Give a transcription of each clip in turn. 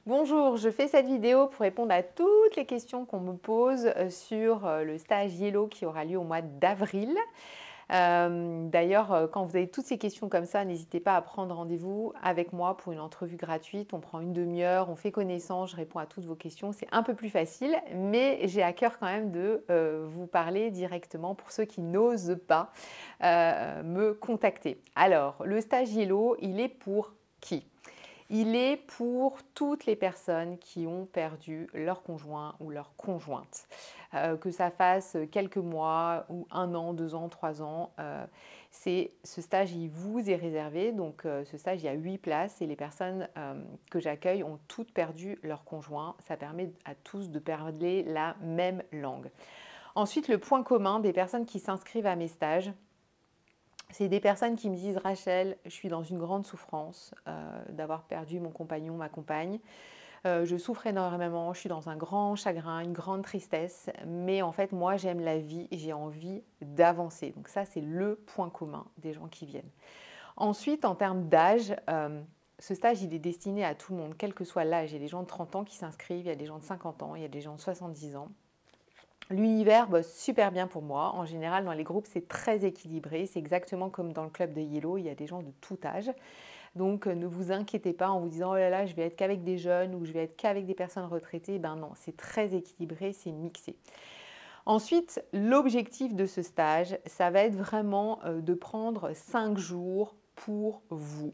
Bonjour, je fais cette vidéo pour répondre à toutes les questions qu'on me pose sur le stage Yellow qui aura lieu au mois d'avril. D'ailleurs, quand vous avez toutes ces questions comme ça, n'hésitez pas à prendre rendez-vous avec moi pour une entrevue gratuite. On prend une demi-heure, on fait connaissance, je réponds à toutes vos questions. C'est un peu plus facile, mais j'ai à cœur quand même de vous parler directement pour ceux qui n'osent pas me contacter. Alors, le stage Yellow, il est pour qui ? Il est pour toutes les personnes qui ont perdu leur conjoint ou leur conjointe. Que ça fasse quelques mois ou 1 an, 2 ans, 3 ans, ce stage, il vous est réservé. Donc ce stage, il y a 8 places et les personnes que j'accueille ont toutes perdu leur conjoint. Ça permet à tous de parler la même langue. Ensuite, le point commun des personnes qui s'inscrivent à mes stages, c'est des personnes qui me disent « Rachel, je suis dans une grande souffrance d'avoir perdu mon compagnon, ma compagne. Je souffre énormément, je suis dans un grand chagrin, une grande tristesse. Mais en fait, moi, j'aime la vie et j'ai envie d'avancer. » Donc ça, c'est le point commun des gens qui viennent. Ensuite, en termes d'âge, ce stage, il est destiné à tout le monde, quel que soit l'âge. Il y a des gens de 30 ans qui s'inscrivent, il y a des gens de 50 ans, il y a des gens de 70 ans. L'univers bosse super bien pour moi. En général, dans les groupes, c'est très équilibré. C'est exactement comme dans le club de Yellow, il y a des gens de tout âge. Donc, ne vous inquiétez pas en vous disant « Oh là là, je vais être qu'avec des jeunes ou je vais être qu'avec des personnes retraitées ». Ben non, c'est très équilibré, c'est mixé. Ensuite, l'objectif de ce stage, ça va être vraiment de prendre 5 jours pour vous.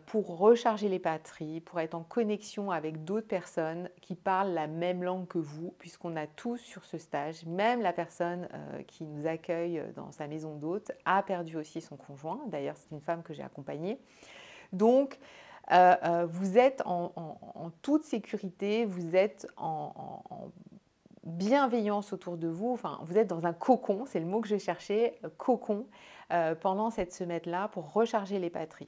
Pour recharger les batteries, pour être en connexion avec d'autres personnes qui parlent la même langue que vous, puisqu'on a tous sur ce stage, même la personne qui nous accueille dans sa maison d'hôte a perdu aussi son conjoint. D'ailleurs, c'est une femme que j'ai accompagnée. Donc, vous êtes en toute sécurité, vous êtes en bienveillance autour de vous, enfin, vous êtes dans un cocon, c'est le mot que je cherchais, cocon, pendant cette semaine-là pour recharger les batteries.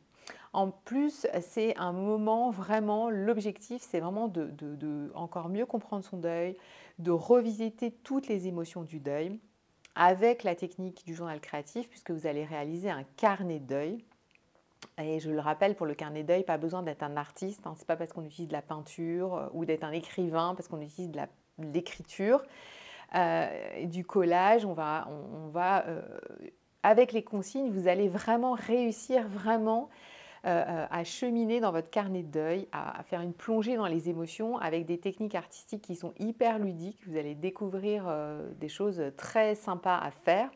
En plus, c'est un moment vraiment, l'objectif, c'est vraiment de encore mieux comprendre son deuil, de revisiter toutes les émotions du deuil avec la technique du journal créatif, puisque vous allez réaliser un carnet de deuil. Et je le rappelle, pour le carnet de deuil, pas besoin d'être un artiste, hein, ce n'est pas parce qu'on utilise de la peinture ou d'être un écrivain, parce qu'on utilise de l'écriture, du collage, avec les consignes, vous allez vraiment réussir à cheminer dans votre carnet de deuil, à faire une plongée dans les émotions avec des techniques artistiques qui sont hyper ludiques. Vous allez découvrir des choses très sympas à faire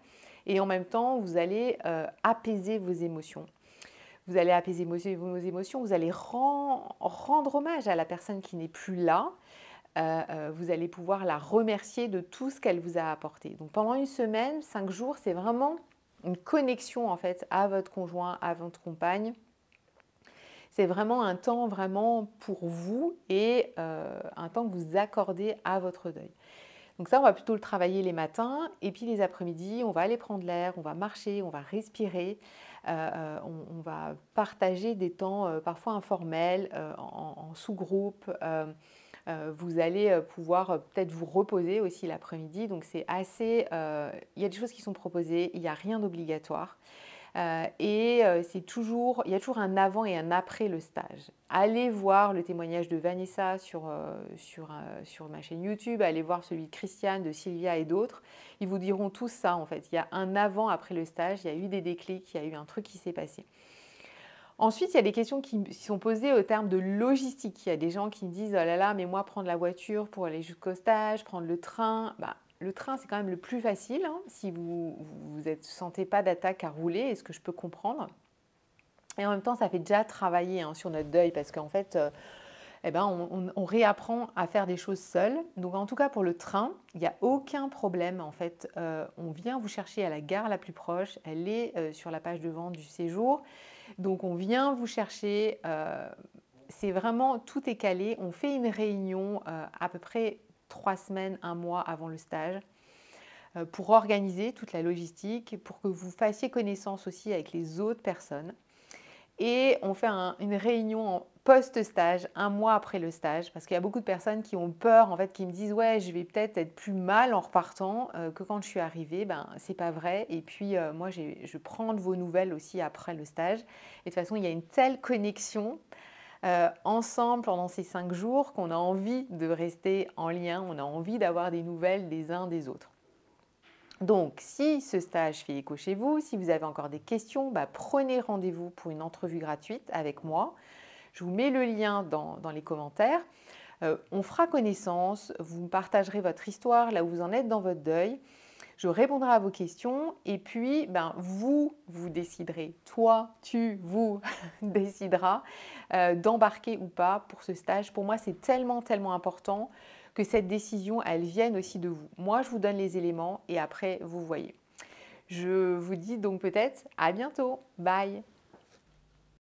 et en même temps, vous allez apaiser vos émotions. Vous allez apaiser vos émotions, vous allez rendre hommage à la personne qui n'est plus là. Vous allez pouvoir la remercier de tout ce qu'elle vous a apporté. Donc pendant une semaine, 5 jours, c'est vraiment une connexion en fait à votre conjoint, à votre compagne. C'est vraiment un temps vraiment pour vous et un temps que vous accordez à votre deuil. Donc ça, on va plutôt le travailler les matins et puis les après-midi, on va aller prendre l'air, on va marcher, on va respirer, on va partager des temps parfois informels, en sous-groupe. Vous allez pouvoir peut-être vous reposer aussi l'après-midi. Donc c'est assez, il y a des choses qui sont proposées, il n'y a rien d'obligatoire. Il y a toujours un avant et un après le stage. Allez voir le témoignage de Vanessa sur ma chaîne YouTube, allez voir celui de Christiane, de Sylvia et d'autres. Ils vous diront tous ça en fait. Il y a un avant après le stage, il y a eu des déclics, il y a eu un truc qui s'est passé. Ensuite, il y a des questions qui sont posées au terme de logistique. Il y a des gens qui me disent « Oh là là, mais moi, prendre la voiture pour aller jusqu'au stage, prendre le train… » Le train, c'est quand même le plus facile hein, si vous ne sentez pas d'attaque à rouler, est ce que je peux comprendre. Et en même temps, ça fait déjà travailler hein, sur notre deuil parce qu'en fait, on réapprend à faire des choses seul. Donc en tout cas, pour le train, il n'y a aucun problème. En fait, on vient vous chercher à la gare la plus proche. Elle est sur la page de vente du séjour. Donc on vient vous chercher. C'est vraiment, tout est calé. On fait une réunion à peu près 3 semaines, 1 mois avant le stage pour organiser toute la logistique, pour que vous fassiez connaissance aussi avec les autres personnes. Et on fait une réunion post-stage, 1 mois après le stage, parce qu'il y a beaucoup de personnes qui ont peur, en fait, qui me disent « Ouais, je vais peut-être être plus mal en repartant que quand je suis arrivée. » C'est pas vrai. Et puis, moi, je prends de vos nouvelles aussi après le stage. Et de toute façon, il y a une telle connexion ensemble pendant ces 5 jours qu'on a envie de rester en lien, on a envie d'avoir des nouvelles des uns des autres. Donc, si ce stage fait écho chez vous, si vous avez encore des questions, prenez rendez-vous pour une entrevue gratuite avec moi. Je vous mets le lien dans les commentaires. On fera connaissance, vous me partagerez votre histoire, là où vous en êtes dans votre deuil. Je répondrai à vos questions et puis vous déciderez, toi, vous décideras d'embarquer ou pas pour ce stage. Pour moi, c'est tellement, tellement important que cette décision, elle vienne aussi de vous. Moi, je vous donne les éléments et après, vous voyez. Je vous dis donc peut-être à bientôt. Bye!